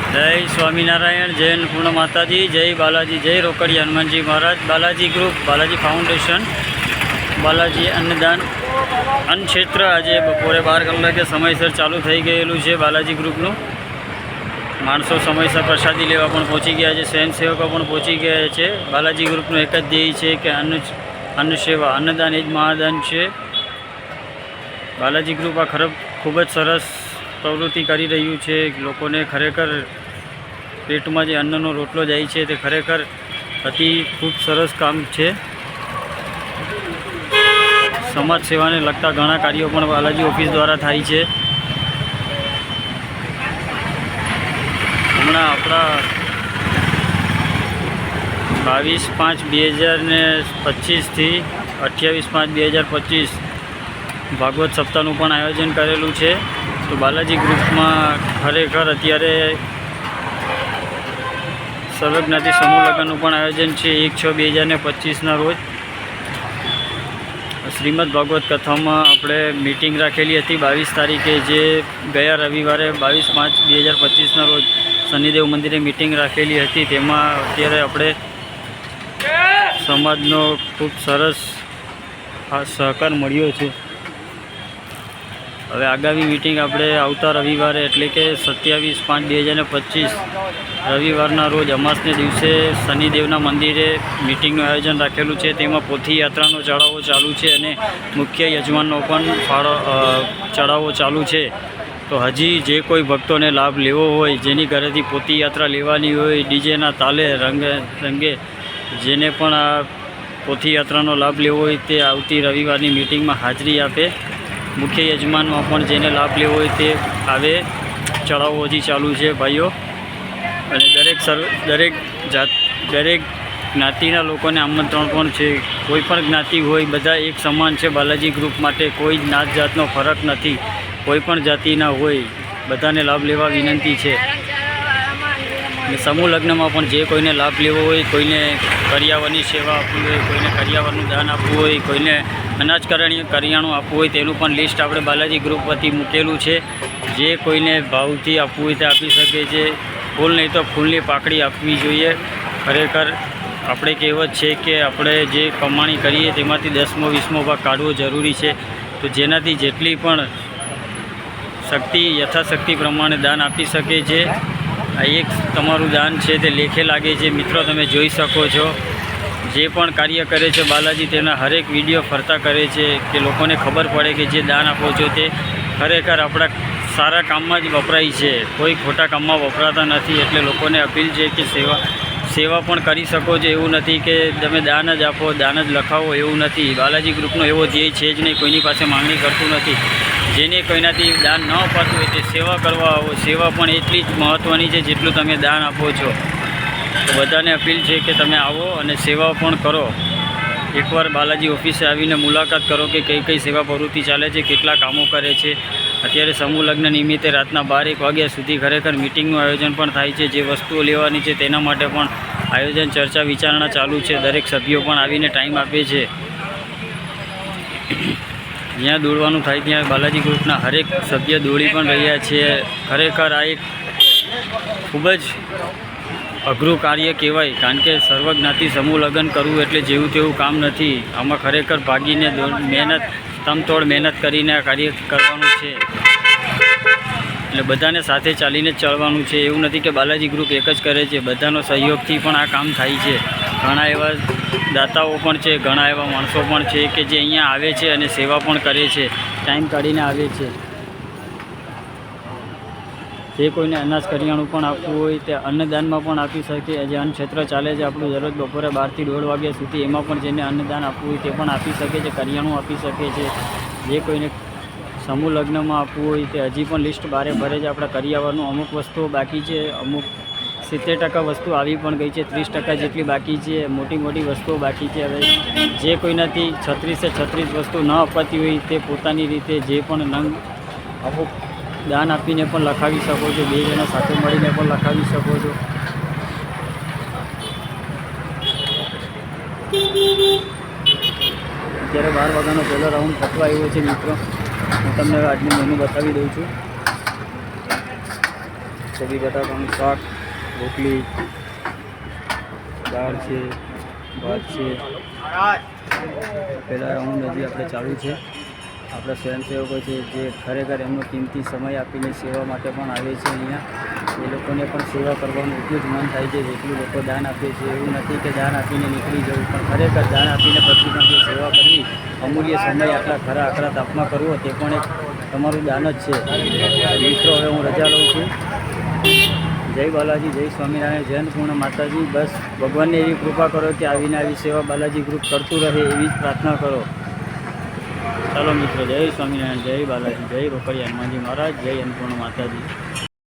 जय स्वामीनारायण, जय अन्नपूर्णा माताजी, जय बालाजी, जय रोकड़िया हनुमानजी महाराज, बालाजी ग्रुप, बालाजी फाउंडेशन, बालाजी अन्नदान अन्न क्षेत्र आज बपोरे 12 कलाके समयसर चालू थई गयेलुं छे। बालाजी ग्रुपनुं माणसों समयसर प्रसादी लेवा पण पहोंची गया है, स्वयंसेवको पण पहोंची गया है। बालाजी ग्रुपनुं एक ज ध्येय छे कि अन्न सेवा, अन्नदान ए ज महादान छे। बालाजी ग्रुप आ खूब ज सरस प्रवृत्ति करी रह्यु छे। लोकोने खरेखर पेटमां जे अन्ननो रोटलो जाय छे ते खरेखर अति खूब सरस काम छे। समाज सेवा ने लगता घणा कार्यों पण बालाजी ऑफिस द्वारा थाय छे। हमणां आपणा 22/5/2025 थी 28/5/2025 भागवत सप्ताहनुं पण आयोजन करेलुं छे। तो बालाजी ग्रुप में खरेखर अत्यारे सर्वज्ञाति समूह लग्ननुं पण आयोजन है। 1/6/2025 रोज श्रीमद भागवत कथा में आपणे मीटिंग राखेली हती 22 तारीखे, जे गया रविवार 22/5/2025 रोज शनिदेव मंदिरे मीटिंग राखेली हती। तेमां अत्यारे आपणे समाजनो खूब सरस सहकार मळ्यो छे। हवे आगामी मीटिंग आपणे आवता रविवारे एटले के 27/5/2025 रविवारना रोज अमासने दिवसे शनिदेवना मंदिरे मीटिंगनुं आयोजन राखेलुं छे। तेमां पोथी यात्रानो चढ़ावो चालू छे अने मुख्य यजमाननो पण फाळो चढ़ावो चालू छे। तो हजी जे कोई भक्तोने लाभ लेवो होय, जेनी घरेथी पोथी यात्रा लेवानी होय, डीजेना ताले रंगे जेने पण आ पोथी यात्रानो लाभ लेवो होय ते आवती रविवारनी मीटिंगमां हाजरी आपे। मुख्य यजमान में पण जेने लाभ लेवो होय ते आवे। चढ़ावो हजी चालू है भाईओ, अने दरेक ज्ञातिना लोकोने आमंत्रण पण छे। कोईपण ज्ञाति होय बधा एक समान है। बालाजी ग्रुप माटे कोई नात जातनो फरक नहीं। कोईपण जातिना होय बधाने लाभ लेवा विनंती है। समूह लग्न में पण जे कोईने लाभ लेवो होय, कोईने करियावरनी सेवा आपवी होय, कोईने करियावरनुं दान आपवुं होय, कोईने अनाज करियाणुं आपवुं होय, तेनुं पण लिस्ट आपणे बालाजी ग्रुप वती मूकेलुं छे। जे कोईने भावथी आपवुं होय ते आपी शके छे। फूल नहीं तो फूलनी पाकड़ी आपवी जोईए। खरेखर आपणे कहेवत छे कि आपणे जे कमाणी करीए तेमांथी 10मो 20मो भाग काढवो जरूरी है। तो जेनाथी जेटली पण शक्ति यथाशक्ति प्रमाणे दान आपी शके छे। आ एक तमारुं दान है ते लेखे लागे छे। मित्रों तमे जोई शको छो जे पण कार्य करे छे बालाजी तेना हरेक विडियो फरता करे छे कि लोकोने खबर पड़े कि जे दान आपो छो ते खरेखर आपणा सारा काममां ज वपराय छे, कोई खोटा काममां वपराता नथी। एटले लोकोने अपील छे कि सेवा पण करी शको छो। एवुं नथी कि तमे दान ज आपो, दान ज लखावो, एवुं नथी। बालाजी ग्रुपनो एवो ध्येय छे ज नहीं, कोईनी पासे मांगणी करतुं नथी। जेने कोईनाथी दान न अपातुं होय ते सेवा करवा आवो। सेवा पण एटली ज महत्वनी छे जेटલું તમે દાન આપો છો। तो बधाने अपील है कि तमे आवो अने सेवा पण करो। एकवार बालाजी ऑफिसे आवीने मुलाकात करो कि कई कई सेवा प्रवृत्ति चाले छे, केटला कामों करे छे। अत्यारे समूह लग्न निमित्ते रातना 12-1 वाग्या सुधी खरेखर मीटिंगनुं आयोजन पण थाय छे। जे वस्तुओ लेवानी छे तेना माटे पण आयोजन चर्चा विचारणा चालू है। दरेक सभ्यो पण आवीने टाइम आपे छे। ज्यां दौड़वानुं थाय त्यां बालाजी ग्रुपना हरेक सभ्य दौड़ी पण रह्या छे। खरेखर आ एक खूब ज अघरू कार्य कहेवाय, कारण के सर्वज्ञाति समूह लग्न करवुं एटले जेवुं तेवुं काम नहीं। आमां खरेखर भागीने मेहनत तमतोड़ मेहनत करीने आ कार्य करवानुं छे। एटले बधाने साथे चालीने चलवानुं छे। एवुं नथी कि बालाजी ग्रुप एक ज करे छे, बधानो सहयोगथी पण आ काम थाय छे। घणा एवा दाताओ पण छे, घणा एवा माणसो पण छे कि जे अहींया आवे छे अने सेवा पण करे छे, टाइम काढीने आवे छे। जे कोईने अनाज करियाणुं पण आपवुं होय ते अन्नदान में पण आपी शके। जे अन्न क्षेत्र चाले छे आपणुं दररोज बपोरे 12 થી 1:30 वाग्या सुधी, एमां पण जेने अन्नदान आपवुं होय ते पण आपी शके छे, करियाणुं आपी शके छे। जे कोईने समूह लग्न में आपवुं होय ते हजी पण लिस्ट बारे भरे छे। आपणा करियावरनुं अमुक वस्तुओ बाकी छे, अमुक 70% वस्तु आवी पण गई है, 30% जेटली बाकी है। मोटी मोटी वस्तुओ बाकी है। हवे जे कोईनाथी 36 से 36 वस्तु न अपाती होय ते पोतानी रीते जे पण नंग अमुक दान आपीने पण लखावी शको छो। 2 जणा साथे मळीने पण लखावी शको छो। अत्यारे 12 वाग्यानो पहेलो राउंड पतवा आव्यो छे। मित्रों, हूँ तमने आजनुं मेनू बतावी दऊं छुं। કોબી બટાકાનું શાક, રોટલી, દાળ છે, ભાત છે. પહેલાં રાઉન્ડ હજી આપણે ચાલુ છે. આપણા સ્વયંસેવકો છે જે ખરેખર એમનો કિંમતી સમય આપીને સેવા માટે પણ આવે છે અહીંયા. એ લોકોને પણ સેવા કરવાનું એટલું જ મન થાય છે જેટલું લોકો દાન આપે છે. એવું નથી કે દાન આપીને નીકળી જવું, પણ ખરેખર દાન આપીને પછી પણ જે સેવા કરવી, અમૂલ્ય સમય આટલા ખરા આકરા તાપમાં કરવો, તે પણ એક તમારું દાન જ છે. મિત્રો, હવે હું રજા લઉં છું. જય બાલાજી, જય સ્વામિનારાયણ, જય અન્નપૂર્ણા માતાજી. બસ ભગવાનને એવી કૃપા કરો કે આવીને આવી સેવા બાલાજી ગ્રુપ કરતું રહે, એવી જ પ્રાર્થના કરો. ચાલો મિત્રો, જય સ્વામિનારાયણ, જય બાલાજી, જય રોકડિયા હનુમાનજી મહારાજ, જય અન્નપૂર્ણા માતાજી.